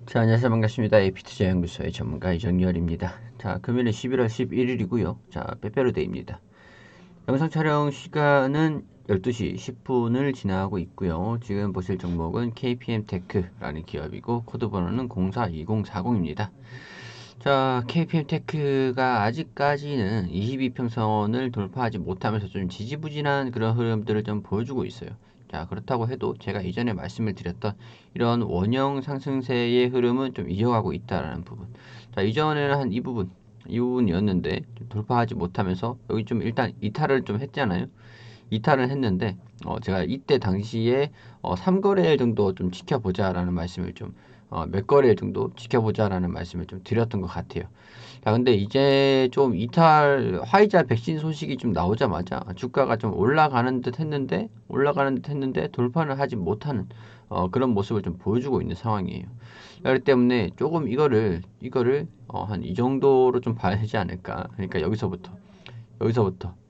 자, 안녕하세요. 반갑습니다. AP투자 연구소의 전문가 이정열입니다. 자, 금일은 11월 11일이고요. 자, 빼빼로데이입니다. 영상 촬영 시간은 12시 10분을 지나고 있고요. 지금 보실 종목은 KPM테크라는 기업이고 코드 번호는 042040입니다. 자, KPM테크가 아직까지는 22평선을 돌파하지 못하면서 좀 지지부진한 그런 흐름들을 좀 보여주고 있어요. 자, 그렇다고 해도 제가 이전에 말씀을 드렸던 이런 원형 상승세의 흐름은 좀 이어가고 있다라는 부분. 자, 이전에는 한 이 부분이었는데 좀 돌파하지 못하면서 여기 좀 일단 이탈을 좀 했잖아요. 이탈을 했는데 제가 이때 당시에 3거래일 정도 좀 지켜보자라는 말씀을 좀 몇 거래일 정도 지켜보자라는 말씀을 좀 드렸던 것 같아요. 자, 근데 이제 좀 이탈 화이자 백신 소식이 좀 나오자마자 주가가 좀 올라가는 듯 했는데 돌파를 하지 못하는 그런 모습을 좀 보여주고 있는 상황이에요. 그렇기 때문에 조금 이거를 한 이 정도로 좀 봐야 되지 않을까. 그러니까 여기서부터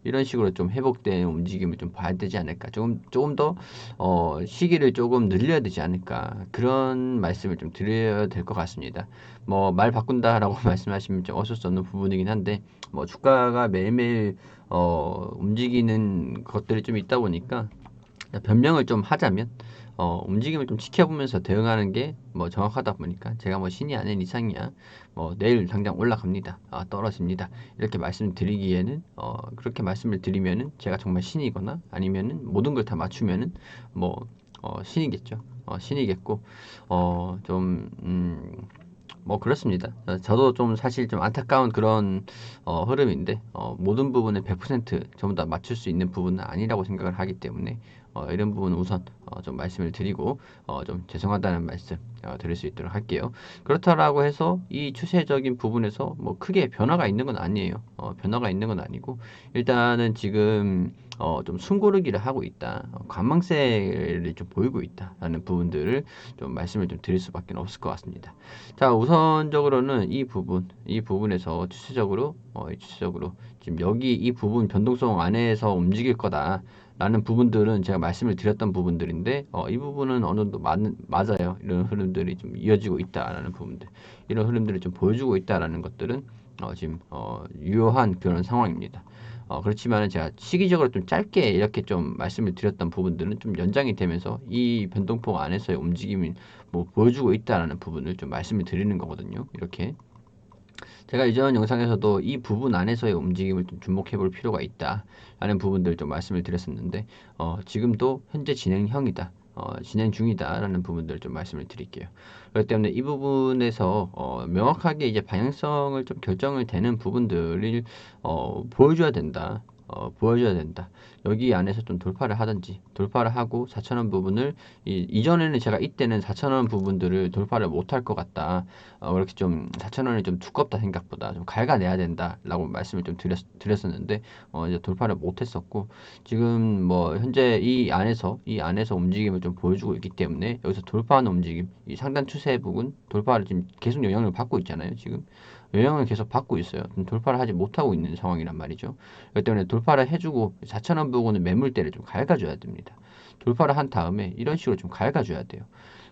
이런 식으로 좀 회복된 움직임을 좀 봐야 되지 않을까. 조금 더, 시기를 조금 늘려야 되지 않을까. 그런 말씀을 좀 드려야 될 것 같습니다. 뭐, 말 바꾼다라고 말씀하시면 좀 어쩔 수 없는 부분이긴 한데, 뭐, 주가가 매일매일, 움직이는 것들이 좀 있다 보니까, 변명을 좀 하자면 움직임을 좀 지켜보면서 대응하는 게 뭐 정확하다 보니까 제가 뭐 신이 아닌 이상이야 뭐 내일 당장 올라갑니다 떨어집니다 이렇게 말씀드리기에는 그렇게 말씀을 드리면은 제가 정말 신이거나 아니면은 모든 걸 다 맞추면은 뭐 신이겠죠 신이겠고 뭐 그렇습니다. 저도 좀 사실 좀 안타까운 그런 흐름인데 모든 부분을 100% 전부 다 맞출 수 있는 부분은 아니라고 생각을 하기 때문에 이런 부분은 우선 좀 말씀을 드리고 좀 죄송하다는 말씀 드릴 수 있도록 할게요. 그렇다라고 해서 이 추세적인 부분에서 뭐 크게 변화가 있는 건 아니에요. 변화가 있는 건 아니고 일단은 지금 좀 숨고르기를 하고 있다. 관망세를 좀 보이고 있다라는 부분들을 좀 말씀을 좀 드릴 수밖에 없을 것 같습니다. 자, 우선적으로는 이 부분에서 추세적으로 지금 여기 이 부분 변동성 안에서 움직일 거다라는 부분들은 제가 말씀을 드렸던 부분들인데, 이 부분은 어느 정도 맞아요. 이런 흐름들이 좀 이어지고 있다라는 부분들, 이런 흐름들을 좀 보여주고 있다라는 것들은 지금 유효한 그런 상황입니다. 그렇지만 제가 시기적으로 좀 짧게 이렇게 좀 말씀을 드렸던 부분들은 좀 연장이 되면서 이 변동폭 안에서의 움직임이 뭐 보여주고 있다라는 부분을 좀 말씀을 드리는 거거든요. 이렇게 제가 이전 영상에서도 이 부분 안에서의 움직임을 좀 주목해 볼 필요가 있다라는 부분들 좀 말씀을 드렸었는데 지금도 현재 진행형이다. 진행 중이다라는 부분들 좀 말씀을 드릴게요. 그렇기 때문에 이 부분에서 명확하게 이제 방향성을 좀 결정을 되는 부분들을 보여줘야 된다. 보여줘야 된다. 여기 안에서 좀 돌파를 하든지 돌파를 하고 4천원 부분을 이전에는 제가 이때는 4천원 부분들을 돌파를 못할 것 같다. 그렇게 좀 4천원이 좀 두껍다 생각보다 좀 갉아내야 된다라고 말씀을 좀 드렸었는데 이제 돌파를 못했었고 지금 뭐 현재 이 안에서 움직임을 좀 보여주고 있기 때문에 여기서 돌파하는 움직임 이 상단 추세 부분 돌파를 지금 계속 영향을 받고 있잖아요. 지금 영향을 계속 받고 있어요. 돌파를 하지 못하고 있는 상황이란 말이죠. 그렇기 때문에 돌파를 해주고 4천원 부분은 매물대를 좀 갉아줘야 됩니다. 돌파를 한 다음에 이런 식으로 좀 갉아줘야 돼요.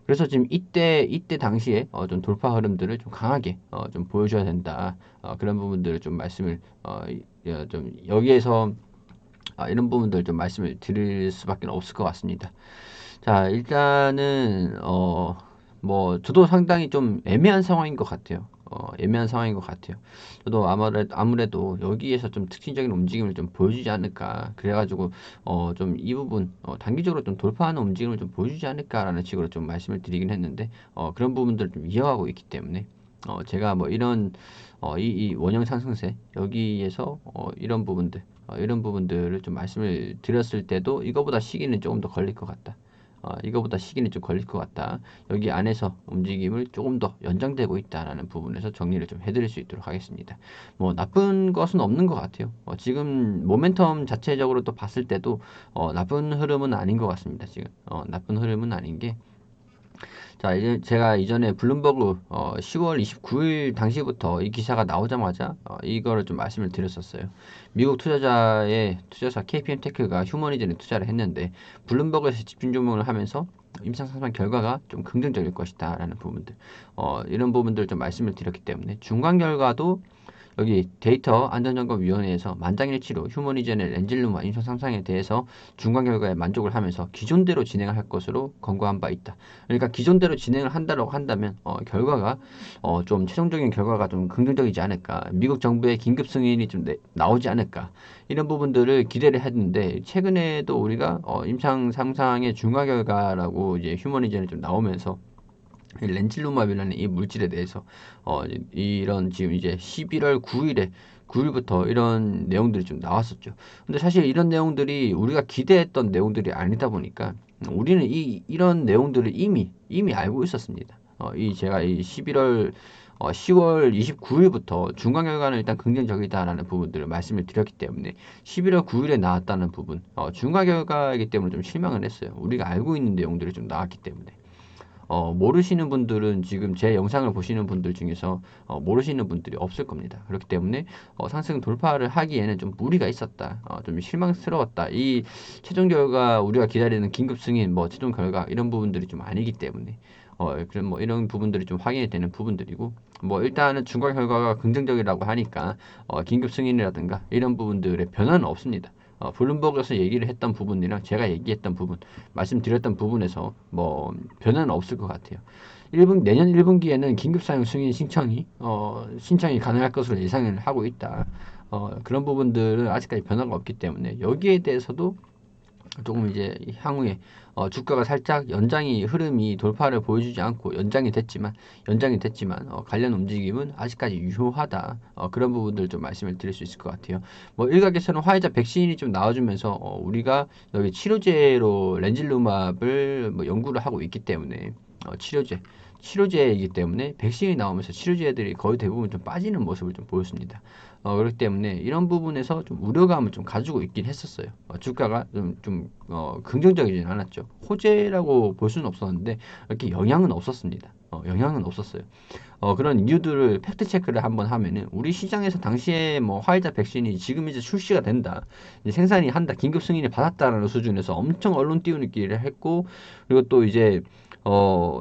그래서 지금 이때 당시에 좀 돌파 흐름들을 좀 강하게 좀 보여줘야 된다. 그런 부분들을 좀 말씀을 좀 여기에서 이런 부분들 좀 말씀을 드릴 수밖에 없을 것 같습니다. 자, 일단은 뭐 저도 상당히 좀 애매한 상황인 것 같아요. 애매한 상황인 것 같아요. 저도 아무래도 여기에서 좀 특징적인 움직임을 좀 보여주지 않을까. 그래가지고 좀 이 부분 단기적으로 좀 돌파하는 움직임을 좀 보여주지 않을까라는 식으로 좀 말씀을 드리긴 했는데 그런 부분들을 좀 이어가고 있기 때문에 제가 뭐 이런 이 원형 상승세 여기에서 이런 부분들을 좀 말씀을 드렸을 때도 이거보다 시기는 조금 더 걸릴 것 같다. 이거보다 시기는 좀 걸릴 것 같다. 여기 안에서 움직임을 조금 더 연장되고 있다라는 부분에서 정리를 좀 해드릴 수 있도록 하겠습니다. 뭐 나쁜 것은 없는 것 같아요. 지금 모멘텀 자체적으로 또 봤을 때도 나쁜 흐름은 아닌 것 같습니다. 지금 나쁜 흐름은 아닌 게 자, 이제 제가 이전에 블룸버그 10월 29일 당시부터 이 기사가 나오자마자 이거를 좀 말씀을 드렸었어요. 미국 투자사 KPM테크가 휴머니즌에 투자를 했는데 블룸버그에서 집중 조명을 하면서 임상 상상 결과가 좀 긍정적일 것이다라는 부분들, 이런 부분들 좀 말씀을 드렸기 때문에 중간 결과도 여기 데이터 안전점검위원회에서 만장일치로 휴머니젠의 렌질룸과 임상 상상에 대해서 중간 결과에 만족을 하면서 기존대로 진행을 할 것으로 권고한 바 있다. 그러니까 기존대로 진행을 한다고 한다면 결과가 좀 최종적인 결과가 좀 긍정적이지 않을까. 미국 정부의 긴급 승인이 좀 나오지 않을까. 이런 부분들을 기대를 했는데 최근에도 우리가 임상 상상의 중간 결과라고 이제 휴머니젠이 좀 나오면서 렌틸루마비라는 이 물질에 대해서 이런 지금 이제 11월 9일부터 이런 내용들이 좀 나왔었죠. 근데 사실 이런 내용들이 우리가 기대했던 내용들이 아니다 보니까 우리는 이런 내용들을 이미 알고 있었습니다. 제가 이 10월 29일부터 중간 결과는 일단 긍정적이다라는 부분들을 말씀을 드렸기 때문에 11월 9일에 나왔다는 부분, 중간 결과이기 때문에 좀 실망을 했어요. 우리가 알고 있는 내용들이 좀 나왔기 때문에. 모르시는 분들은 지금 제 영상을 보시는 분들 중에서 모르시는 분들이 없을 겁니다. 그렇기 때문에 상승 돌파를 하기에는 좀 무리가 있었다. 좀 실망스러웠다. 이 최종 결과 우리가 기다리는 긴급 승인, 뭐 최종 결과 이런 부분들이 좀 아니기 때문에 그런 뭐 이런 부분들이 좀 확인이 되는 부분들이고 뭐 일단은 중간 결과가 긍정적이라고 하니까 긴급 승인이라든가 이런 부분들의 변화는 없습니다. 블룸버그에서 얘기를 했던 부분이랑 제가 얘기했던 부분, 말씀드렸던 부분에서 뭐 변화는 없을 것 같아요. 내년 1분기에는 긴급 사용 승인 신청이 가능할 것으로 예상을 하고 있다. 그런 부분들은 아직까지 변화가 없기 때문에 여기에 대해서도 조금 이제 향후에 주가가 살짝 흐름이 돌파를 보여주지 않고 연장이 됐지만 관련 움직임은 아직까지 유효하다. 그런 부분들 좀 말씀을 드릴 수 있을 것 같아요. 뭐 일각에서는 화이자 백신이 좀 나와주면서 우리가 여기 치료제로 렌질루맙을 뭐 연구를 하고 있기 때문에 치료제이기 때문에 백신이 나오면서 치료제들이 거의 대부분 좀 빠지는 모습을 좀 보였습니다. 그렇기 때문에 이런 부분에서 좀 우려감을 좀 가지고 있긴 했었어요. 주가가 긍정적이진 않았죠. 호재라고 볼 수는 없었는데 이렇게 영향은 없었습니다. 영향은 없었어요. 그런 이유들을 팩트 체크를 한번 하면은 우리 시장에서 당시에 뭐 화이자 백신이 지금 이제 출시가 된다, 이제 생산이 한다, 긴급 승인을 받았다라는 수준에서 엄청 언론 띄우기를 했고, 그리고 또 이제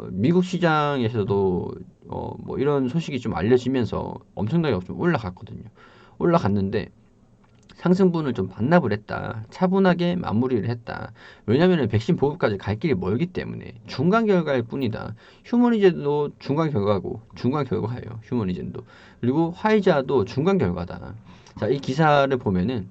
미국 시장에서도 뭐 이런 소식이 좀 알려지면서 엄청나게 좀 올라갔거든요. 올라갔는데 상승분을 좀 반납을 했다. 차분하게 마무리를 했다. 왜냐하면 백신 보급까지 갈 길이 멀기 때문에 중간 결과일 뿐이다. 휴머니젠도 중간 결과예요. 휴머니젠도. 그리고 화이자도 중간 결과다. 자, 이 기사를 보면은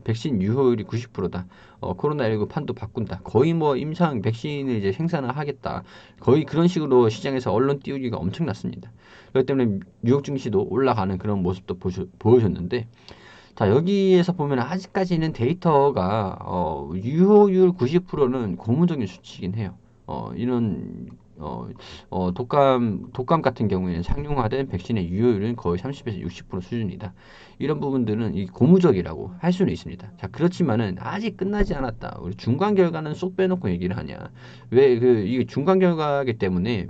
백신 유효율이 90%다. 코로나19 판도 바꾼다. 거의 뭐 임상 백신을 이제 생산을 하겠다. 거의 그런 식으로 시장에서 언론 띄우기가 엄청났습니다. 그렇기 때문에 뉴욕 증시도 올라가는 그런 모습도 보여줬는데, 자, 여기에서 보면 아직까지는 데이터가 유효율 90%는 고무적인 수치이긴 해요. 이런 독감 같은 경우에는 상용화된 백신의 유효율은 거의 30에서 60% 수준이다. 이런 부분들은 이 고무적이라고 할 수는 있습니다. 자, 그렇지만은 아직 끝나지 않았다. 우리 중간 결과는 쏙 빼놓고 얘기를 하냐? 왜 이게 중간 결과이기 때문에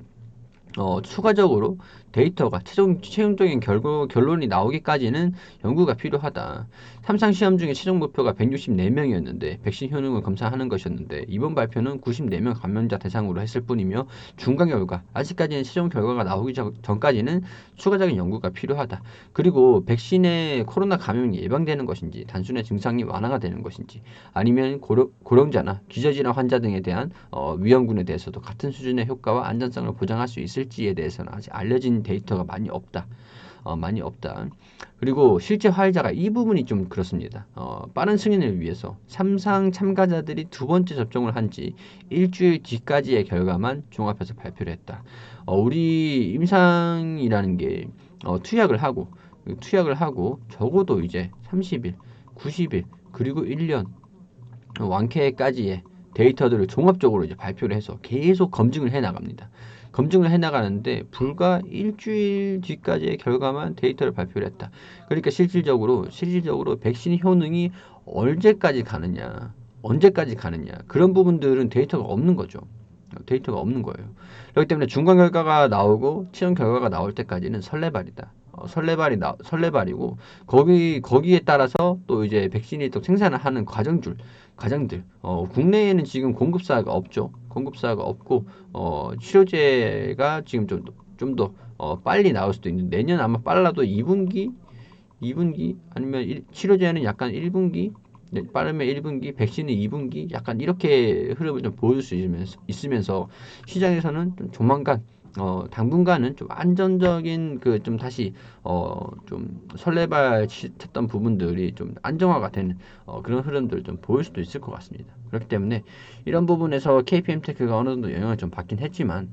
추가적으로 데이터가 최종적인 결론이 나오기까지는 연구가 필요하다. 3상 시험 중에 최종 목표가 164명이었는데 백신 효능을 검사하는 것이었는데 이번 발표는 94명 감염자 대상으로 했을 뿐이며 중간 결과, 아직까지는 최종 결과가 나오기 전까지는 추가적인 연구가 필요하다. 그리고 백신의 코로나 감염이 예방되는 것인지 단순히 증상이 완화가 되는 것인지 아니면 고령자나 기저질환 환자 등에 대한 위험군에 대해서도 같은 수준의 효과와 안전성을 보장할 수 있을지에 대해서는 아직 알려진 데이터가 많이 없다. 많이 없다. 그리고 실제 화이자가 이 부분이 좀 그렇습니다. 빠른 승인을 위해서 3상 참가자들이 두 번째 접종을 한 지 일주일 뒤까지의 결과만 종합해서 발표를 했다. 우리 임상이라는 게 투약을 하고 적어도 이제 30일, 90일, 그리고 1년 완쾌까지의 데이터들을 종합적으로 이제 발표를 해서 계속 검증을 해 나갑니다. 검증을 해 나가는데 불과 일주일 뒤까지의 결과만 데이터를 발표를 했다. 그러니까 실질적으로 백신 효능이 언제까지 가느냐 그런 부분들은 데이터가 없는 거죠. 데이터가 없는 거예요. 그렇기 때문에 중간 결과가 나오고 최종 결과가 나올 때까지는 설레발이다. 설레발이고 거기에 따라서 또 이제 백신이 또 생산을 하는 과정들 국내에는 지금 공급사가 없죠. 공급사가 없고 치료제가 지금 좀 더 빨리 나올 수도 있는데 내년 아마 빨라도 2분기 아니면 치료제는 약간 1분기 빠르면 1분기, 백신은 2분기 약간 이렇게 흐름을 좀 보여줄 수 있으면서 시장에서는 좀 조만간 당분간은 좀 안정적인 그 좀 다시 좀 설레발 쳤던 부분들이 좀 안정화가 되는 그런 흐름들을 좀 보일 수도 있을 것 같습니다. 그렇기 때문에 이런 부분에서 KPM테크가 어느 정도 영향을 좀 받긴 했지만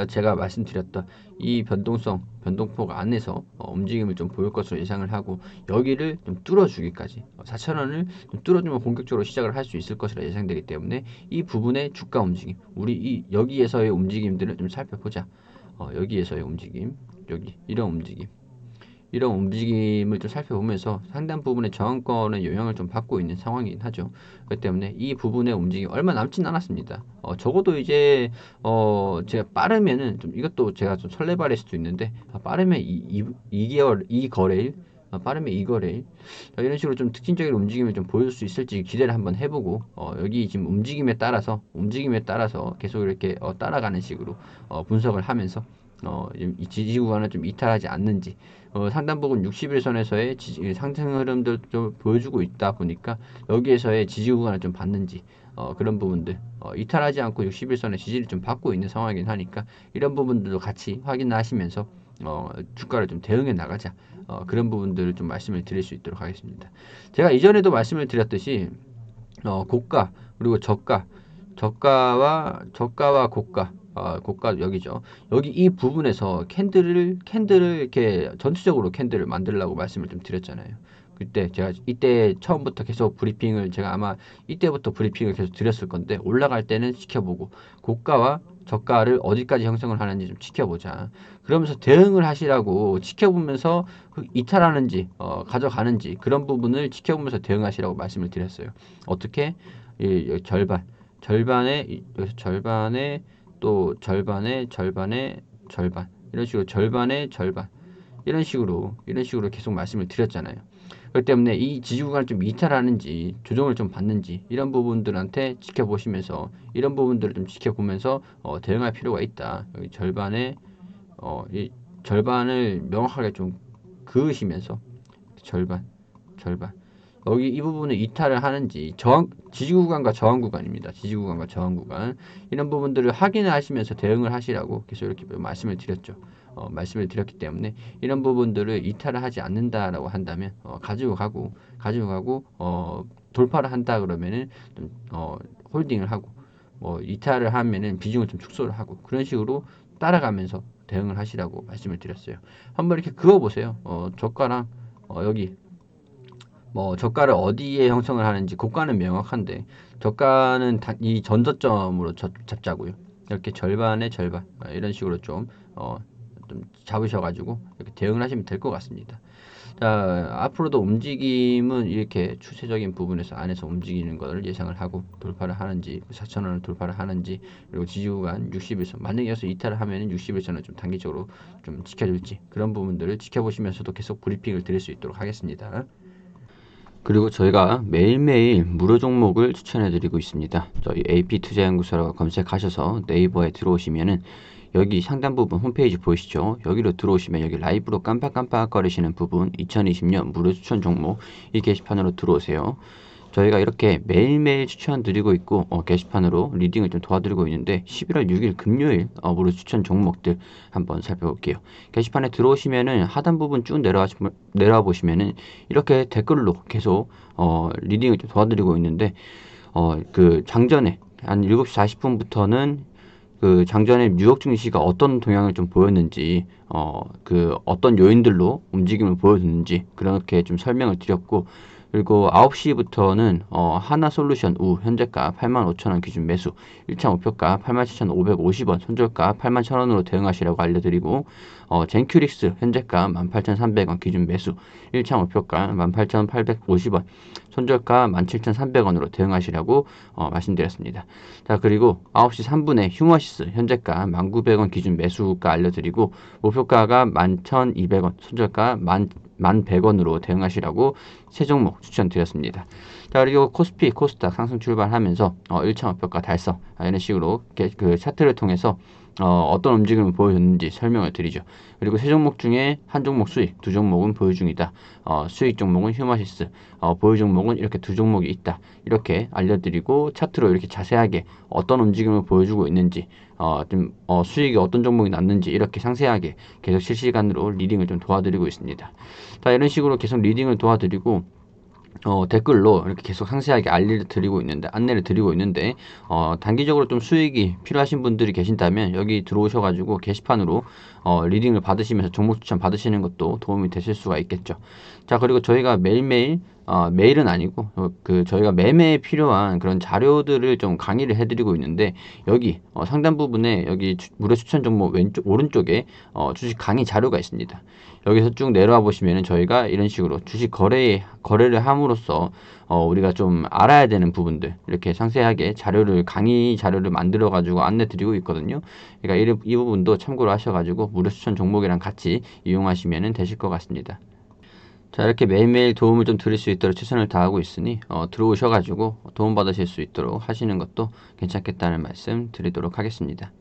제가 말씀드렸던 이 변동폭 안에서 움직임을 좀 보일 것으로 예상을 하고 여기를 좀 뚫어주기까지 4,000원을 좀 뚫어주면 본격적으로 시작을 할 수 있을 것이라 예상되기 때문에 이 부분의 주가 움직임, 여기에서의 움직임들을 좀 살펴보자. 여기에서의 움직임, 이런 움직임을 좀 살펴보면서 상당 부분의 저항권의 영향을 좀 받고 있는 상황이긴 하죠. 그렇기 때문에 이 부분의 움직임 얼마 남진 않았습니다. 적어도 이제 제가 빠르면은 좀 이것도 제가 좀 설레발일 수도 있는데 빠르면 2개월 이 거래일 빠르면 이 거래일 이런 식으로 좀 특징적인 움직임을 좀 보여줄 수 있을지 기대를 한번 해보고 여기 지금 움직임에 따라서 계속 이렇게 따라가는 식으로 분석을 하면서 이 지지 구간을 좀 이탈하지 않는지 상당 부분 60일선에서의 상승 흐름들 좀 보여주고 있다 보니까 여기에서의 지지 구간을 좀 받는지 그런 부분들 이탈하지 않고 60일선의 지지를 좀 받고 있는 상황이긴 하니까 이런 부분들도 같이 확인하시면서 주가를 좀 대응해 나가자 그런 부분들을 좀 말씀을 드릴 수 있도록 하겠습니다. 제가 이전에도 말씀을 드렸듯이 고가 그리고 저가와 고가 여기죠. 여기 이 부분에서 캔들을 이렇게 전체적으로 캔들을 만들라고 말씀을 좀 드렸잖아요. 그때 제가 이때 처음부터 계속 브리핑을 제가 아마 이때부터 브리핑을 계속 드렸을 건데 올라갈 때는 지켜보고 고가와 저가를 어디까지 형성을 하는지 좀 지켜보자. 그러면서 대응을 하시라고 지켜보면서 이탈하는지 가져가는지 그런 부분을 지켜보면서 대응하시라고 말씀을 드렸어요. 어떻게? 이 여기서 절반에 또 절반 이런 식으로 절반의 절반 이런 식으로 계속 말씀을 드렸잖아요. 그렇기 때문에 이 지지 구간을 좀 이탈하는지 조정을 좀 받는지 이런 부분들한테 지켜보시면서 이런 부분들을 좀 지켜보면서 대응할 필요가 있다. 여기 이 절반을 명확하게 좀 그으시면서 절반 여기 이 부분을 이탈을 하는지 지지 구간과 저항 구간입니다. 지지 구간과 저항 구간 이런 부분들을 확인을 하시면서 대응을 하시라고 계속 이렇게 말씀을 드렸죠. 말씀을 드렸기 때문에 이런 부분들을 이탈을 하지 않는다라고 한다면 가지고 가고 돌파를 한다 그러면은 좀 홀딩을 하고 이탈을 하면은 비중을 좀 축소를 하고 그런 식으로 따라가면서 대응을 하시라고 말씀을 드렸어요. 한번 이렇게 그어보세요. 저가랑 여기 저가를 어디에 형성을 하는지 고가는 명확한데 저가는 이 전저점으로 잡자고요. 이렇게 절반의 절반 이런 식으로 좀 잡으셔가지고 이렇게 대응을 하시면 될 것 같습니다. 자, 앞으로도 움직임은 이렇게 추세적인 부분에서 안에서 움직이는 것을 예상을 하고 돌파를 하는지 4,000원을 돌파를 하는지 그리고 지지구간 60일선 만약에 여기서 이탈을 하면 60일선을 좀 단기적으로 좀 지켜줄지 그런 부분들을 지켜보시면서도 계속 브리핑을 드릴 수 있도록 하겠습니다. 그리고 저희가 매일매일 무료 종목을 추천해드리고 있습니다. 저희 AP투자연구소라고 검색하셔서 네이버에 들어오시면은 여기 상단 부분 홈페이지 보이시죠? 여기로 들어오시면 여기 라이브로 깜빡깜빡거리시는 부분 2020년 무료 추천 종목 이 게시판으로 들어오세요. 저희가 이렇게 매일매일 추천드리고 있고 게시판으로 리딩을 좀 도와드리고 있는데 11월 6일 금요일 무료 추천 종목들 한번 살펴볼게요. 게시판에 들어오시면은 하단 부분 쭉 내려와 보시면은 이렇게 댓글로 계속 리딩을 좀 도와드리고 있는데 그 장전에 한 7시 40분부터는 그 장전에 뉴욕 증시가 어떤 동향을 좀 보였는지 그 어떤 요인들로 움직임을 보여줬는지 그렇게 좀 설명을 드렸고 그리고 9시부터는 하나솔루션 우 현재가 85,000원 기준 매수, 1차 목표가 87,550원, 손절가 81,000원으로 대응하시라고 알려드리고, 젠큐릭스 현재가 18,300원 기준 매수, 1차 목표가 18,850원, 손절가 17,300원으로 대응하시라고 말씀드렸습니다. 자, 그리고 9시 3분에 휴머시스 현재가 1,900원 기준 매수가 알려드리고, 목표가가 11,200원, 손절가 1,100원으로 대응하시라고 세 종목 추천드렸습니다. 자, 그리고 코스피, 코스닥 상승 출발하면서 1차 목표가 달성, 이런 식으로 그 차트를 통해서 어떤 움직임을 보여줬는지 설명을 드리죠. 그리고 세 종목 중에 한 종목 수익, 두 종목은 보유 중이다. 수익 종목은 휴머시스, 보유 종목은 이렇게 두 종목이 있다. 이렇게 알려드리고 차트로 이렇게 자세하게 어떤 움직임을 보여주고 있는지, 수익이 어떤 종목이 났는지 이렇게 상세하게 계속 실시간으로 리딩을 좀 도와드리고 있습니다. 자, 이런 식으로 계속 리딩을 도와드리고 댓글로 이렇게 계속 상세하게 안내를 드리고 있는데, 단기적으로 좀 수익이 필요하신 분들이 계신다면 여기 들어오셔가지고 게시판으로 리딩을 받으시면서 종목 추천 받으시는 것도 도움이 되실 수가 있겠죠. 자, 그리고 저희가 매일매일 매일은 아니고 저희가 매매에 필요한 그런 자료들을 좀 강의를 해드리고 있는데, 여기 상단 부분에 여기 무료 추천 종목 오른쪽에 주식 강의 자료가 있습니다. 여기서 쭉 내려와 보시면은 저희가 이런 식으로 주식 거래를 함으로써 우리가 좀 알아야 되는 부분들 이렇게 상세하게 강의 자료를 만들어 가지고 안내 드리고 있거든요. 그러니까 이 부분도 참고로 하셔가지고 무료 추천 종목이랑 같이 이용하시면 되실 것 같습니다. 자, 이렇게 매일매일 도움을 좀 드릴 수 있도록 최선을 다하고 있으니 들어오셔가지고 도움 받으실 수 있도록 하시는 것도 괜찮겠다는 말씀 드리도록 하겠습니다.